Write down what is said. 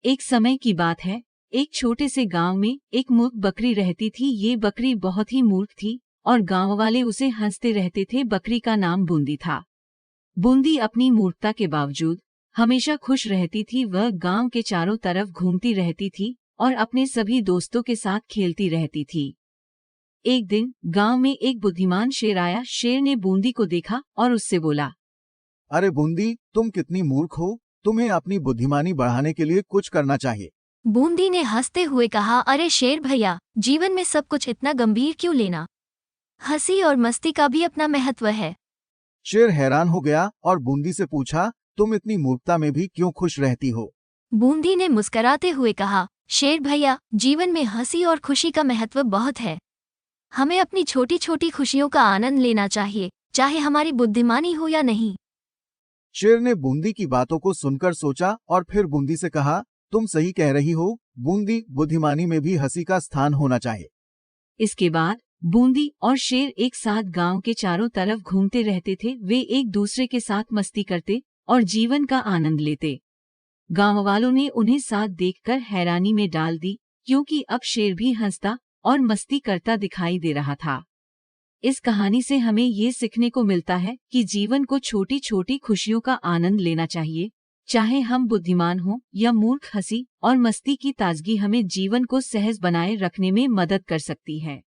एक समय की बात है, एक छोटे से गांव में एक मूर्ख बकरी रहती थी। ये बकरी बहुत ही मूर्ख थी और गांव वाले उसे हंसते रहते थे। बकरी का नाम बूंदी था। बूंदी अपनी मूर्खता के बावजूद हमेशा खुश रहती थी। वह गांव के चारों तरफ घूमती रहती थी और अपने सभी दोस्तों के साथ खेलती रहती थी। एक दिन गांव में एक बुद्धिमान शेर आया। शेर ने बूंदी को देखा और उससे बोला, अरे बूंदी, तुम कितनी मूर्ख हो। तुम्हें अपनी बुद्धिमानी बढ़ाने के लिए कुछ करना चाहिए। बूंदी ने हंसते हुए कहा, अरे शेर भैया, जीवन में सब कुछ इतना गंभीर क्यों लेना? हंसी और मस्ती का भी अपना महत्व है। शेर हैरान हो गया और बूंदी से पूछा, तुम इतनी मूर्खता में भी क्यों खुश रहती हो? बूंदी ने मुस्कराते हुए कहा, शेर भैया, जीवन में हंसी और खुशी का महत्व बहुत है। हमें अपनी छोटी छोटी खुशियों का आनंद लेना चाहिए, चाहे हमारी बुद्धिमानी हो या नहीं। शेर ने बूंदी की बातों को सुनकर सोचा और फिर बूंदी से कहा, तुम सही कह रही हो बूंदी, बुद्धिमानी में भी हंसी का स्थान होना चाहिए। इसके बाद बूंदी और शेर एक साथ गांव के चारों तरफ घूमते रहते थे। वे एक दूसरे के साथ मस्ती करते और जीवन का आनंद लेते। गांव वालों ने उन्हें साथ देखकर हैरानी में डाल दी, क्योंकि अब शेर भी हंसता और मस्ती करता दिखाई दे रहा था। इस कहानी से हमें ये सीखने को मिलता है कि जीवन को छोटी छोटी खुशियों का आनंद लेना चाहिए। चाहे हम बुद्धिमान हों या मूर्ख, हंसी और मस्ती की ताजगी हमें जीवन को सहज बनाए रखने में मदद कर सकती है।